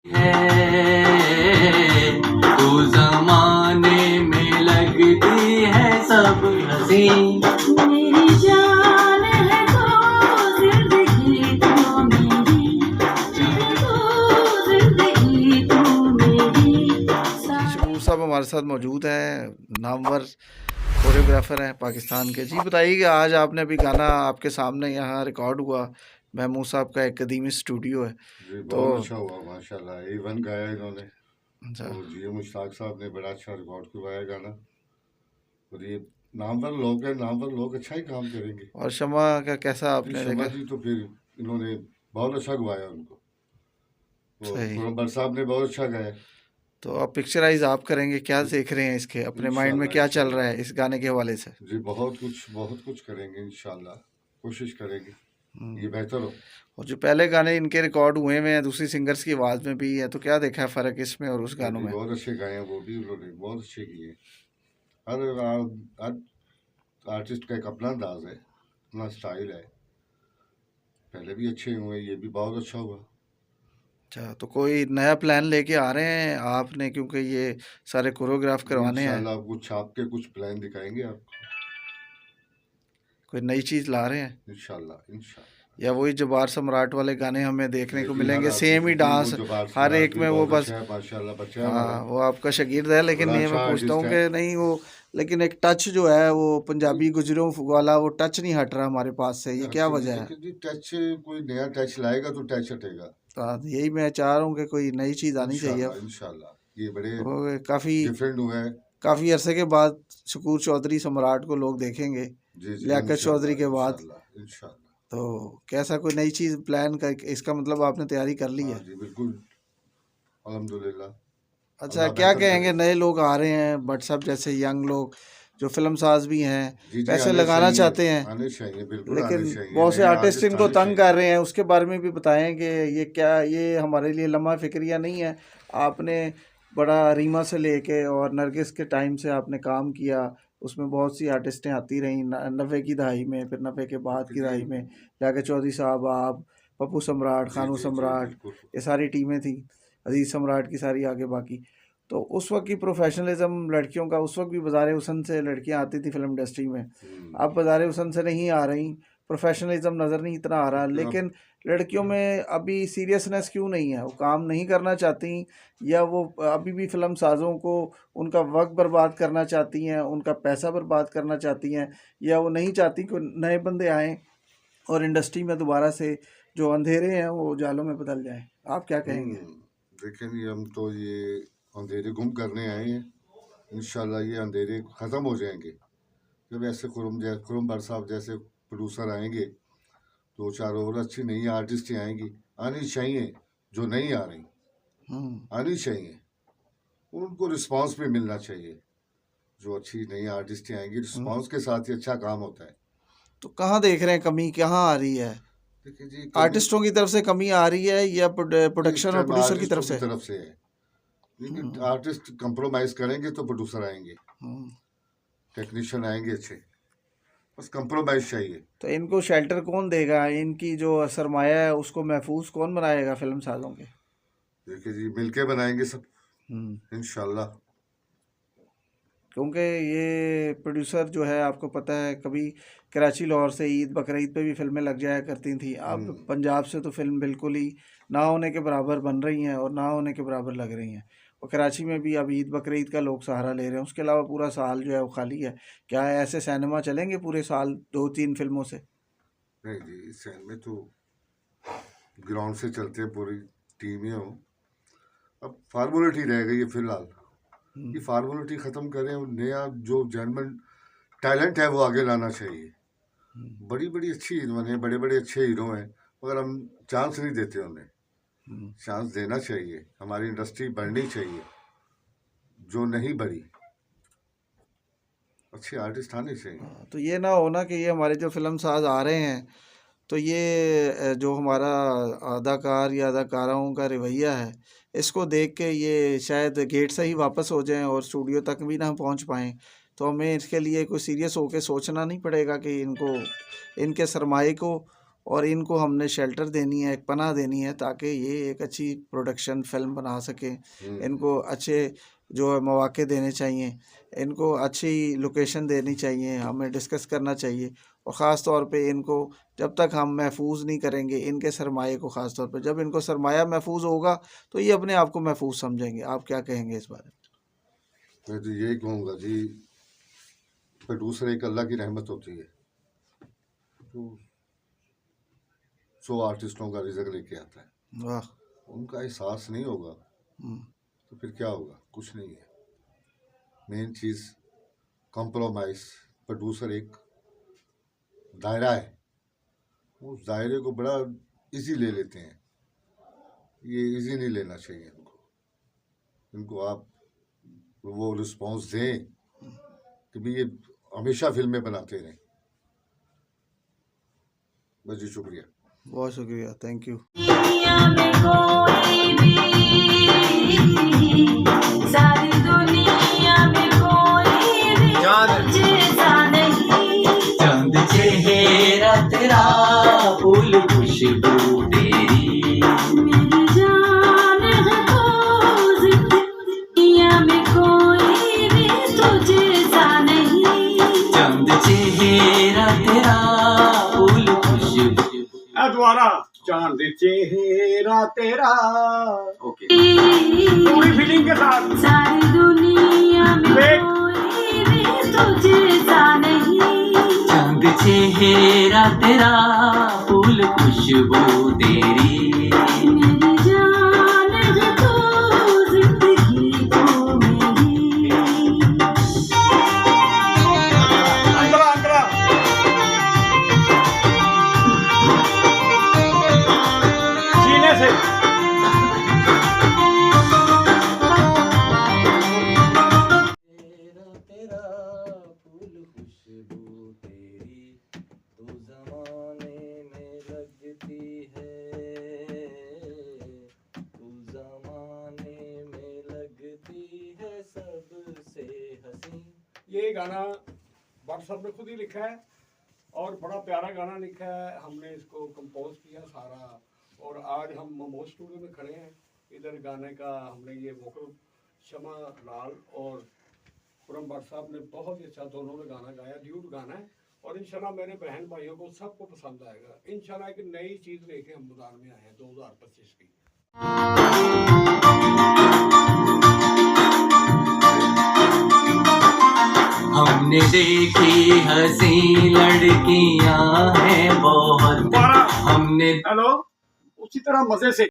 है तो जमाने में लगती है सब हंसी मेरी जान है तो जिंदगी तो मेरी जिंदगी तो मेरी शबूर साहब हमारे साथ मौजूद हैं, नामवर कोरियोग्राफर हैं पाकिस्तान के। जी बताइए कि आज आपने अभी गाना आपके सामने यहाँ रिकॉर्ड हुआ, महमूद साहब का एक कदीमी स्टूडियो है। जी तो बहुत अच्छा हुआ माशाल्लाह। A1 गाया इन्होंने। अच्छा, तो जी मुश्ताक साहब ने बड़ा अच्छा रिकॉर्ड करवाया गाना। और ये नामवर लोग हैं, नामवर लोग अच्छा ही काम करेंगे। और शमा का कैसा जी आपने शमा देखा? जी तो फिर इन्होंने बहुत अच्छा गवाया उनको। और सही। खुरम भट्ट साहब ने बहुत अच्छा गाया। तो अब पिक्चराइज आप करेंगे, क्या जी देख रहे हैं इसके अपने माइंड में, इंशाल्लाह क्या चल रहा इंशाल्लाह। है इस गाने के हवाले से? जी बहुत कुछ करेंगे इंशाल्लाह। कोशिश करेंगे ये बेहतर हो। और जो पहले गाने इनके रिकॉर्ड हुए हैं दूसरी सिंगर्स की आवाज़ में भी है, तो क्या देखा है फ़र्क इसमें और उस गानों जी में? बहुत अच्छे गाए हैं, वो भी उन्होंने बहुत अच्छे किए। हर हर आर्टिस्ट का एक अपना अंदाज है, अपना स्टाइल है। पहले भी अच्छे हुए, ये भी बहुत अच्छा हुआ। अच्छा, तो कोई नया प्लान लेके आ रहे हैं आपने, क्योंकि ये सारे कोरियोग्राफ जी करवाने हैं, इंशाल्लाह कुछ छाप के कुछ प्लान दिखाएंगे आपको। कोई नई चीज़ ला रहे हैं, इंशाल्लाह इंशाल्लाह। या वही जबार सम्राट वाले गाने हमें देखने नहीं को जी हर मिलेंगे, सेम आर्टिस्ट ही जी वो डांस जबार हर सम्राट एक भी में? वो बहुत बस अच्छा है माशाल्लाह, बच्चा है हमारा। हाँ, वो आपका शागिर्द है, लेकिन बड़ा ये अच्छा मैं पूछता आर्टिस्ट हूँ है। कि नहीं वो, लेकिन एक टच जो है वो पंजाबी गुजरों वाला वो टच नहीं हट रहा हमारे पास से, ये क्या वजह है? देखिए जी टच, कोई नया टच लाएगा तो टच हटेगा। तो यही मैं चाह रहा हूँ कि कोई नई चीज़ आनी चाहिए अब। इंशाल्लाह इंशाल्लाह। ये बड़े वो काफ़ी डिफरेंट हुए हैं। काफ़ी अरसे के बाद शकूर चौधरी सम्राट को लोग देखेंगे, जी जी लियाकत चौधरी इंशाल्लाह के बाद। इंशाल्लाह इंशाल्लाह। तो कैसा कोई नई चीज़ प्लान कर, इसका मतलब आपने तैयारी कर ली हाँ है? जी बिल्कुल, अल्हम्दुलिल्लाह। अच्छा, अल्लाह क्या बेहतर करे। कहेंगे नए लोग आ रहे हैं भट्ट साहब जैसे यंग लोग जो फिल्म साज भी हैं, जी जी पैसे लगाना चाहते हैं, आने चाहिए बिल्कुल आने लेकिन चाहिए, बहुत से नए आर्टिस्ट आर्टिस्ट इनको आने तंग चाहिए। कर रहे हैं, उसके बारे में भी बताएं कि ये क्या, ये हमारे लिए लम्हा फिक्रिया नहीं है। आपने बड़ा रीमा से लेके और नरगिस के टाइम से आपने काम किया, उसमें बहुत सी आर्टिस्टें आती रहीं 90 की दहाई में, फिर 90 के बाद देखिए की जी दहाई में लियाकत चौधरी साहब, आप, पप्पू सम्राट, जी खानू जी जी सम्राट, बिल्कुल। ये सारी टीमें थी, अजीज़ सम्राट की सारी आगे बाकी। तो उस वक्त की प्रोफेशनलिज्म लड़कियों का, उस वक्त भी बाज़ार हुसन से लड़कियां आती थी फिल्म इंडस्ट्री में, अब बाज़ार हुसन से नहीं आ रही, प्रोफेशनलिज्म नज़र नहीं इतना आ रहा, क्योंकि अब लेकिन लड़कियों में अभी सीरियसनेस क्यों नहीं है? वो काम नहीं करना चाहती, या वो अभी भी फिल्म साजों को उनका वक्त बर्बाद करना चाहती हैं, उनका पैसा बर्बाद करना चाहती हैं, या वो नहीं चाहती कि नए बंदे आएँ और इंडस्ट्री में दोबारा से जो अंधेरे हैं वो उजालों में बदल जाएं? आप क्या कहेंगे? देखें जी हम तो ये अंधेरे गुम करने आए हैं। इंशाल्लाह ये अंधेरे ख़त्म हो जाएंगे जब ऐसे खुरम भट्ट साहब जैसे प्रोड्यूसर आएंगे। दो चार और अच्छी नई आर्टिस्ट आएंगी, आनी चाहिए, जो नहीं आ रही हम्म आनी चाहिए। उनको रिस्पांस भी मिलना चाहिए। जो अच्छी नई आर्टिस्ट आएंगी रिस्पांस के साथ ही अच्छा काम होता है। तो कहाँ देख रहे हैं कमी, कहाँ आ रही है? देखिए जी कभी आर्टिस्टों की तरफ से कमी आ रही है या इस प्रोडक्शन और टाइम प्रोड्यूसर की आर्टिस्टों तरफ की से? तरफ से है। लेकिन हम्म आर्टिस्ट कंप्रोमाइज करेंगे तो प्रोड्यूसर आएंगे, हम्म। टेक्नीशियन आएंगे अच्छे। बस कंप्रोमाइज चाहिए। तो इनको शेल्टर कौन देगा? इनकी जो सरमाया है उसको महफूज कौन बनाएगा फिल्म साजों के? देखिए जी मिलके बनाएंगे सब हम्म इंशाल्लाह। क्योंकि ये प्रोड्यूसर जो है, आपको पता है, कभी कराची लाहौर से ईद बकरीद पे भी फिल्में लग जाया करती थी, अब पंजाब से तो फिल्म बिल्कुल ही ना होने के बराबर बन रही हैं और ना होने के बराबर लग रही हैं। और कराची में भी अब ईद बकरीद का लोग सहारा ले रहे हैं, उसके अलावा पूरा साल जो है वो खाली है। क्या ऐसे सिनेमा चलेंगे पूरे साल 2-3 फिल्मों से? नहीं जी इस साइड में तो ग्राउंड से चलते हैं, पूरी टीमें हो। अब फार्मूलिटी रह गई है फिलहाल। ये फार्मूलिटी ख़त्म करें और नया जो जेन्युइन टैलेंट है वो आगे लाना चाहिए। बड़ी बड़ी अच्छी हीरोइन है, बड़े बड़े अच्छे हीरो हैं, मगर हम चांस नहीं देते उन्हें। चांस देना चाहिए, हमारी इंडस्ट्री बढ़नी चाहिए। जो नहीं बढ़ी, अच्छे आर्टिस्ट आने चाहिए। तो ये ना हो ना कि ये हमारे जो फिल्म साज आ रहे हैं, तो ये जो हमारा अदाकार या अदाकाराओं का रवैया है, इसको देख के ये शायद गेट से ही वापस हो जाएं और स्टूडियो तक भी ना पहुंच पाएं। तो हमें इसके लिए कोई सीरियस होकर सोचना नहीं पड़ेगा कि इनको, इनके सरमाए को और इनको हमने शेल्टर देनी है, एक पनाह देनी है, ताकि ये एक अच्छी प्रोडक्शन फिल्म बना सकें। इनको अच्छे जो है मौके देने चाहिए, इनको अच्छी लोकेशन देनी चाहिए, हमें डिस्कस करना चाहिए। और ख़ास तौर पे इनको जब तक हम महफूज नहीं करेंगे इनके सरमाए को, ख़ास तौर पे जब इनको सरमाया महफूज होगा तो ये अपने आप को महफूज समझेंगे। आप क्या कहेंगे इस बारे में? मैं तो यही कहूँगा जी, प्रोड्यूसर एक अल्लाह की रहमत होती है, तो 100 आर्टिस्टों का रिजल्ट लेके आता है। वाह। उनका एहसास नहीं होगा तो फिर क्या होगा? कुछ नहीं है। मेन चीज़ कॉम्प्रोमाइज़। प्रोड्यूसर एक दायरा है, उस दायरे को बड़ा इजी ले लेते हैं। ये इजी नहीं लेना चाहिए इनको आप वो रिस्पांस दें कि भाई ये हमेशा फिल्में बनाते रहें। बस जी, शुक्रिया, बहुत शुक्रिया, थैंक यू। दुनिया में कोई भी, सारी दुनिया में कोई भी जैसा नहीं। चांद चेहरा तेरा, फूल खुशबू तेरी, मेरी जान है तो दुनिया में कोई भी तुझे सा नहीं। चांद चेहरा तेरा, फूल खुशबू। दोबारा चांद चेहरा तेरा, ओके, पूरी फीलिंग के साथ। सारी दुनिया में कोई भी तुझे सा नहीं। चांद चेहरा तेरा, फूल खुशबू तेरी, मेरी जान है तू जिंदगी को मेरी। अंदरा अंदरा सीने से। तेरा फूल खुशबू तेरी, तू ज़माने में लगती है, तू ज़माने में लगती है सबसे हसीन। ये गाना भट्ट साहब ने खुद ही लिखा है और बड़ा प्यारा गाना लिखा है। हमने इसको कंपोज किया सारा, और आज हम मोमोज स्टूडियो में खड़े हैं। इधर गाने का हमने ये वोकल शमा लाल और खुरम भट्ट साहब ने बहुत ही अच्छा, दोनों ने गाना गाया, ड्यूट गाना है। और इंशाल्लाह मेरे बहन भाइयों को सबको पसंद आएगा। इंशाल्लाह एक नई चीज़ लेके हम मैदान में आए हैं 2025 की। हमने देखी हंसी लड़कियां हैं बहुत, दोबारा हमने हेलो, उसी तरह मजे से